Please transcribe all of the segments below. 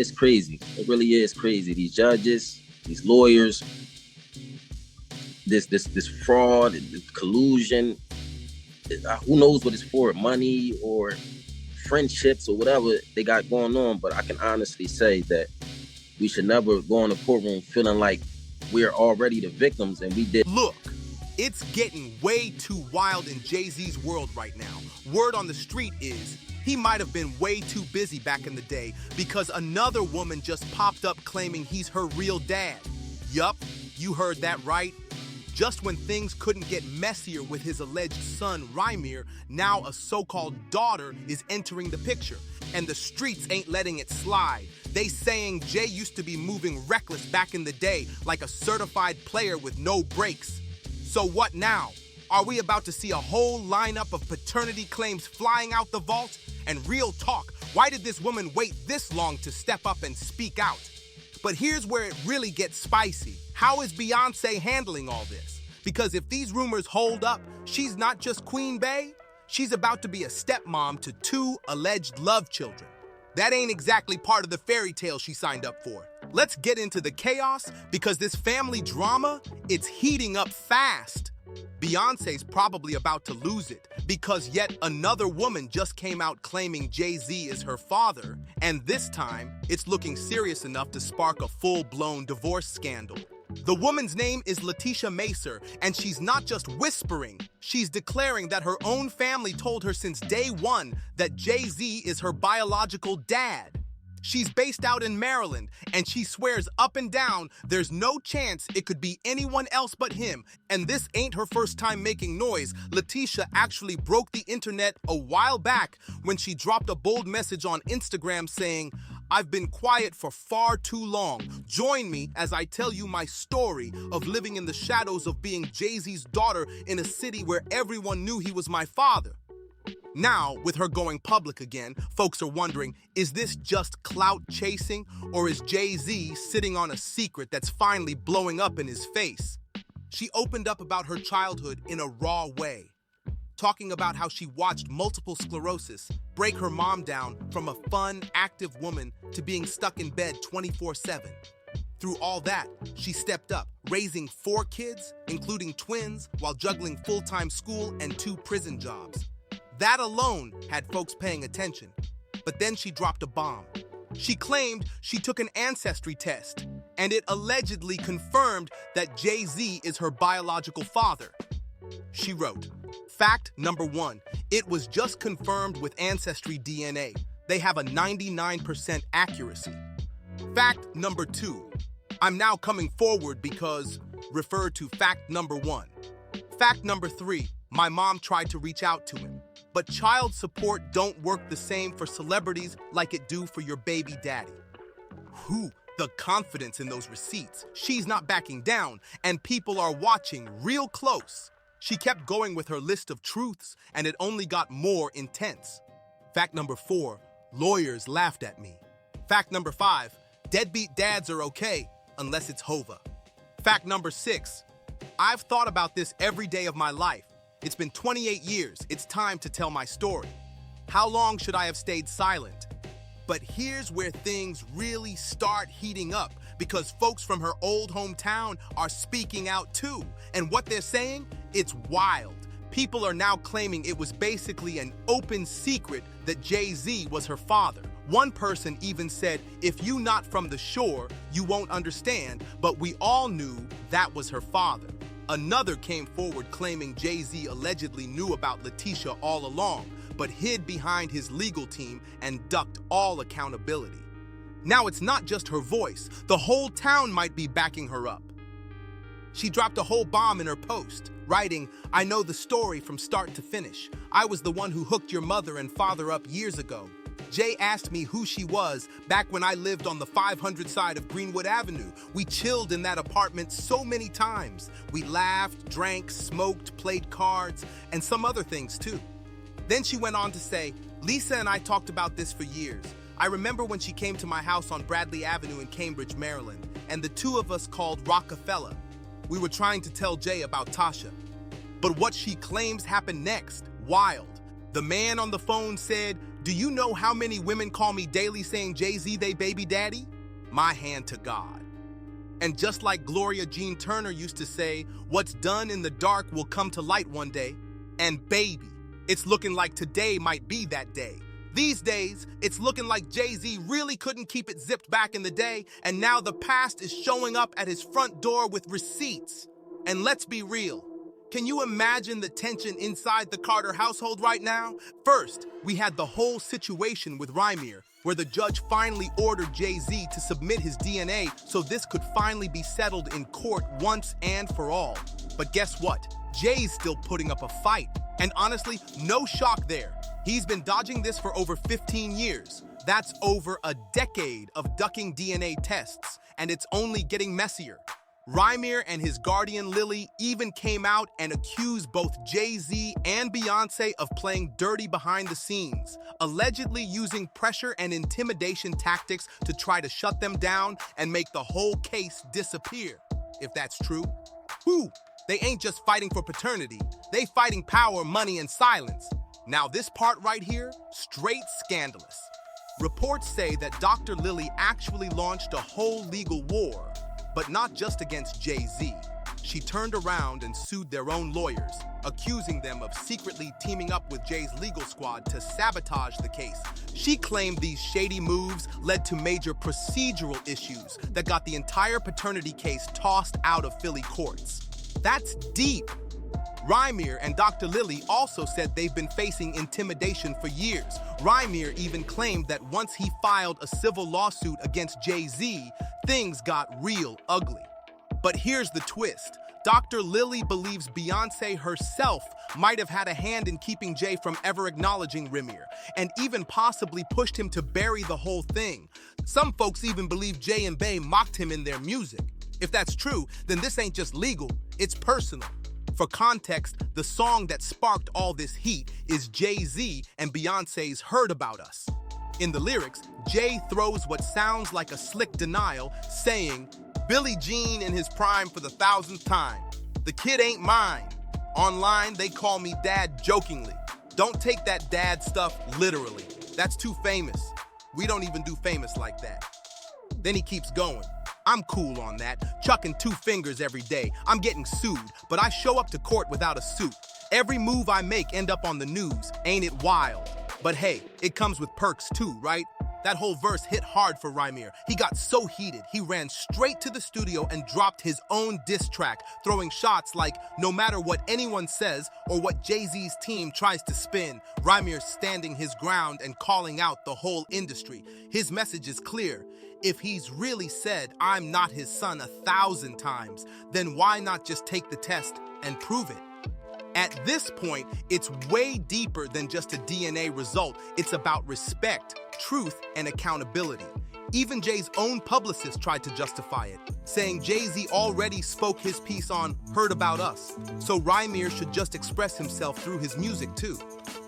It's crazy. It really is crazy. These judges, these lawyers, this fraud, this collusion. Who knows what it's for? Money or friendships or whatever they got going on. But I can honestly say that we should never go in the courtroom feeling like we're already the victims and we did. Look, it's getting way too wild in Jay-Z's world right now. Word on the street is he might have been way too busy back in the day because another woman just popped up claiming he's her real dad. Yup, you heard that right. Just when things couldn't get messier with his alleged son, Rhymir, now a so-called daughter is entering the picture. And the streets ain't letting it slide. They saying Jay used to be moving reckless back in the day like a certified player with no brakes. So what now? Are we about to see a whole lineup of paternity claims flying out the vault? And real talk, why did this woman wait this long to step up and speak out? But here's where it really gets spicy. How is Beyoncé handling all this? Because if these rumors hold up, she's not just Queen Bey, she's about to be a stepmom to 2 alleged love children. That ain't exactly part of the fairy tale she signed up for. Let's get into the chaos because this family drama, it's heating up fast. Beyoncé's probably about to lose it because yet another woman just came out claiming Jay-Z is her father, and this time, it's looking serious enough to spark a full-blown divorce scandal. The woman's name is Leticia Mer, and she's not just whispering, she's declaring that her own family told her since day one that Jay-Z is her biological dad. She's based out in Maryland, and she swears up and down there's no chance it could be anyone else but him. And this ain't her first time making noise. Leticia actually broke the internet a while back when she dropped a bold message on Instagram saying, "I've been quiet for far too long. Join me as I tell you my story of living in the shadows of being Jay-Z's daughter in a city where everyone knew he was my father." Now, with her going public again, folks are wondering, is this just clout chasing, or is Jay-Z sitting on a secret that's finally blowing up in his face? She opened up about her childhood in a raw way, talking about how she watched multiple sclerosis break her mom down from a fun, active woman to being stuck in bed 24/7. Through all that, she stepped up, raising 4 kids, including twins, while juggling full-time school and 2 prison jobs. That alone had folks paying attention. But then she dropped a bomb. She claimed she took an ancestry test, and it allegedly confirmed that Jay-Z is her biological father. She wrote, "Fact number 1, it was just confirmed with Ancestry DNA. They have a 99% accuracy. Fact number 2, I'm now coming forward because, refer to fact number 1. Fact number 3, my mom tried to reach out to him. But child support don't work the same for celebrities like it do for your baby daddy." Whew, the confidence in those receipts. She's not backing down, and people are watching real close. She kept going with her list of truths, and it only got more intense. Fact number 4, lawyers laughed at me. Fact number 5, deadbeat dads are okay, unless it's Hova. Fact number 6, I've thought about this every day of my life. It's been 28 years. It's time to tell my story. How long should I have stayed silent? But here's where things really start heating up because folks from her old hometown are speaking out too. And what they're saying, it's wild. People are now claiming it was basically an open secret that Jay-Z was her father. One person even said, "If you not from the shore, you won't understand," but we all knew that was her father. Another came forward claiming Jay-Z allegedly knew about Leticia all along, but hid behind his legal team and ducked all accountability. Now it's not just her voice, the whole town might be backing her up. She dropped a whole bomb in her post, writing, "I know the story from start to finish. I was the one who hooked your mother and father up years ago. Jay asked me who she was back when I lived on the 500 side of Greenwood Avenue. We chilled in that apartment so many times. We laughed, drank, smoked, played cards, and some other things too." Then she went on to say, "Lisa and I talked about this for years. I remember when she came to my house on Bradley Avenue in Cambridge, Maryland, and the 2 of us called Rockefeller. We were trying to tell Jay about Tasha. But what she claims happened next, wild. The man on the phone said, Do you know how many women call me daily saying Jay-Z they baby daddy? My hand to God. And just like Gloria Jean Turner used to say, what's done in the dark will come to light one day. And baby, it's looking like today might be that day. These days, it's looking like Jay-Z really couldn't keep it zipped back in the day, and now the past is showing up at his front door with receipts. And let's be real. Can you imagine the tension inside the Carter household right now? First, we had the whole situation with Rhymir, where the judge finally ordered Jay-Z to submit his DNA so this could finally be settled in court once and for all. But guess what? Jay's still putting up a fight. And honestly, no shock there. He's been dodging this for over 15 years. That's over a decade of ducking DNA tests, and it's only getting messier. Rhymir and his guardian Lily even came out and accused both Jay-Z and Beyoncé of playing dirty behind the scenes, allegedly using pressure and intimidation tactics to try to shut them down and make the whole case disappear. If that's true, whew, they ain't just fighting for paternity, they fighting power, money, and silence. Now this part right here, straight scandalous. Reports say that Dr. Lily actually launched a whole legal war, but not just against Jay-Z. She turned around and sued their own lawyers, accusing them of secretly teaming up with Jay's legal squad to sabotage the case. She claimed these shady moves led to major procedural issues that got the entire paternity case tossed out of Philly courts. That's deep. Rhymir and Dr. Lily also said they've been facing intimidation for years. Rhymir even claimed that once he filed a civil lawsuit against Jay-Z, things got real ugly. But here's the twist. Dr. Lily believes Beyoncé herself might have had a hand in keeping Jay from ever acknowledging Rhymir, and even possibly pushed him to bury the whole thing. Some folks even believe Jay and Bey mocked him in their music. If that's true, then this ain't just legal, it's personal. For context, the song that sparked all this heat is Jay-Z and Beyoncé's Heard About Us. In the lyrics, Jay throws what sounds like a slick denial, saying, Billie Jean in his prime for the 1000th time. The kid ain't mine. Online, they call me dad jokingly. Don't take that dad stuff literally. That's too famous. We don't even do famous like that. Then he keeps going. I'm cool on that, chucking 2 fingers every day. I'm getting sued, but I show up to court without a suit. Every move I make end up on the news, ain't it wild? But hey, it comes with perks too, right? That whole verse hit hard for Rhymir. He got so heated, he ran straight to the studio and dropped his own diss track, throwing shots like, no matter what anyone says or what Jay-Z's team tries to spin, Rhymir's standing his ground and calling out the whole industry. His message is clear. If he's really said, I'm not his son 1,000 times, then why not just take the test and prove it? At this point, it's way deeper than just a DNA result. It's about respect, truth, and accountability. Even Jay's own publicist tried to justify it, saying Jay-Z already spoke his piece on Heard About Us, so Rhymir should just express himself through his music too.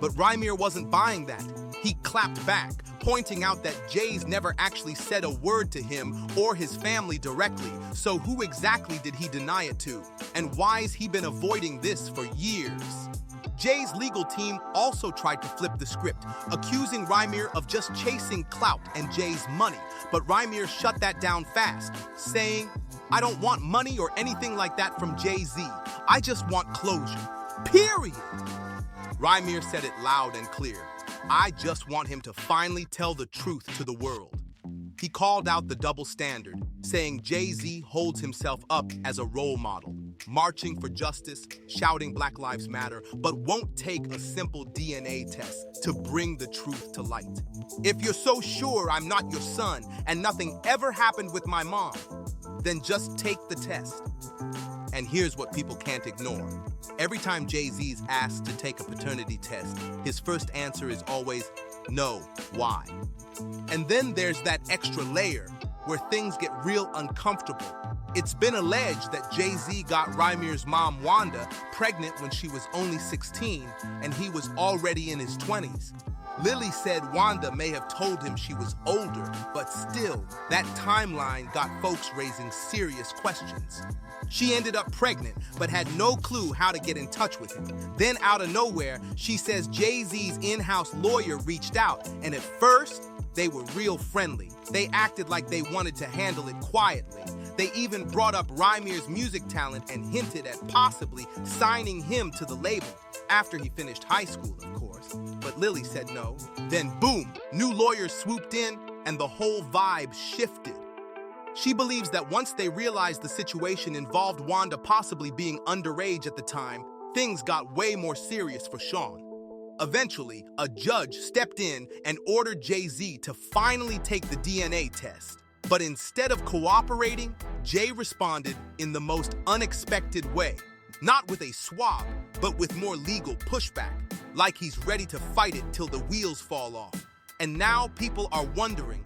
But Rhymir wasn't buying that. He clapped back, pointing out that Jay's never actually said a word to him or his family directly, so who exactly did he deny it to? And why's he been avoiding this for years? Jay's legal team also tried to flip the script, accusing Rhymir of just chasing clout and Jay's money, but Rhymir shut that down fast, saying, I don't want money or anything like that from Jay-Z. I just want closure. Period. Rhymir said it loud and clear. I just want him to finally tell the truth to the world. He called out the double standard, saying Jay-Z holds himself up as a role model, marching for justice, shouting Black Lives Matter, but won't take a simple DNA test to bring the truth to light. If you're so sure I'm not your son and nothing ever happened with my mom, then just take the test. And here's what people can't ignore. Every time Jay-Z's asked to take a paternity test, his first answer is always, no, why? And then there's that extra layer where things get real uncomfortable. It's been alleged that Jay-Z got Rhymir's mom, Wanda, pregnant when she was only 16, and he was already in his 20s. Lily said Wanda may have told him she was older, but still, that timeline got folks raising serious questions. She ended up pregnant, but had no clue how to get in touch with him. Then out of nowhere, she says Jay-Z's in-house lawyer reached out, and at first, they were real friendly. They acted like they wanted to handle it quietly. They even brought up Rhymir's music talent and hinted at possibly signing him to the label, after he finished high school, of course. But Lily said no. Then boom, new lawyers swooped in, and the whole vibe shifted. She believes that once they realized the situation involved Wanda possibly being underage at the time, things got way more serious for Sean. Eventually, a judge stepped in and ordered Jay-Z to finally take the DNA test. But instead of cooperating, Jay responded in the most unexpected way. Not with a swab, but with more legal pushback, like he's ready to fight it till the wheels fall off. And now people are wondering,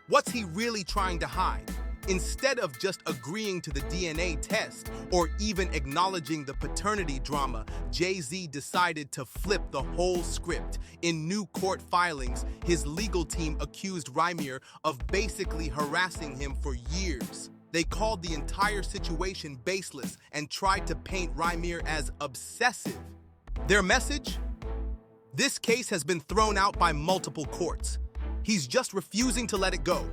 what's he really trying to hide? Instead of just agreeing to the DNA test or even acknowledging the paternity drama, Jay-Z decided to flip the whole script. In new court filings, his legal team accused Rhymir of basically harassing him for years. They called the entire situation baseless and tried to paint Rhymir as obsessive. Their message? This case has been thrown out by multiple courts. He's just refusing to let it go.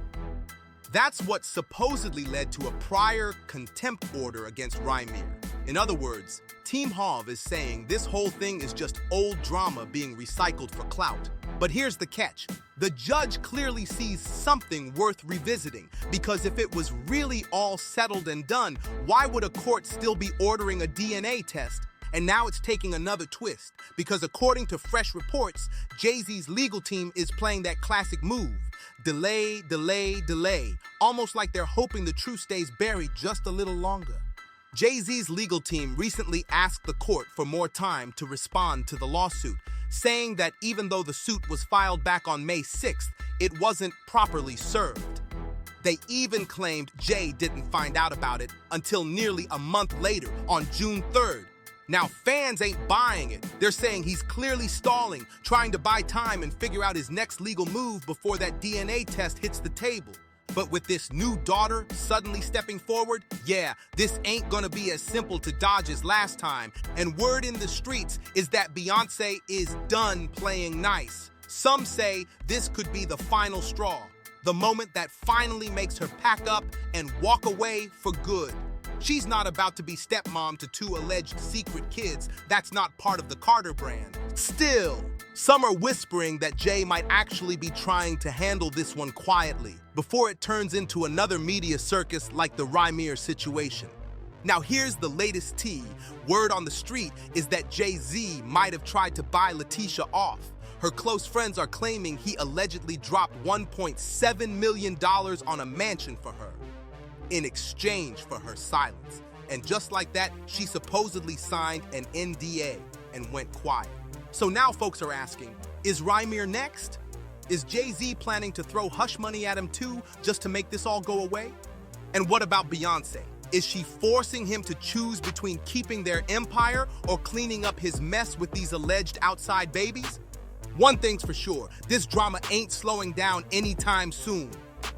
That's what supposedly led to a prior contempt order against Rhymir. In other words, Team Hov is saying this whole thing is just old drama being recycled for clout. But here's the catch. The judge clearly sees something worth revisiting, because if it was really all settled and done, why would a court still be ordering a DNA test? And now it's taking another twist, because according to fresh reports, Jay-Z's legal team is playing that classic move. Delay, delay, delay, almost like they're hoping the truth stays buried just a little longer. Jay-Z's legal team recently asked the court for more time to respond to the lawsuit, saying that even though the suit was filed back on May 6th, it wasn't properly served. They even claimed Jay didn't find out about it until nearly a month later, on June 3rd. Now, fans ain't buying it. They're saying he's clearly stalling, trying to buy time and figure out his next legal move before that DNA test hits the table. But with this new daughter suddenly stepping forward, yeah, this ain't gonna be as simple to dodge as last time. And word in the streets is that Beyoncé is done playing nice. Some say this could be the final straw, the moment that finally makes her pack up and walk away for good. She's not about to be stepmom to two alleged secret kids. That's not part of the Carter brand. Still, some are whispering that Jay might actually be trying to handle this one quietly before it turns into another media circus like the Rhymir situation. Now here's the latest tea. Word on the street is that Jay-Z might have tried to buy Leticia off. Her close friends are claiming he allegedly dropped $1.7 million on a mansion for her in exchange for her silence. And just like that, she supposedly signed an NDA and went quiet. So now folks are asking, is Rhymir next? Is Jay-Z planning to throw hush money at him too, just to make this all go away? And what about Beyoncé? Is she forcing him to choose between keeping their empire or cleaning up his mess with these alleged outside babies? One thing's for sure, this drama ain't slowing down anytime soon,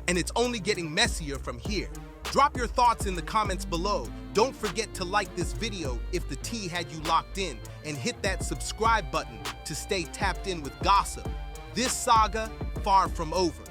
and it's only getting messier from here. Drop your thoughts in the comments below. Don't forget to like this video if the tea had you locked in, and hit that subscribe button to stay tapped in with gossip. This saga, far from over.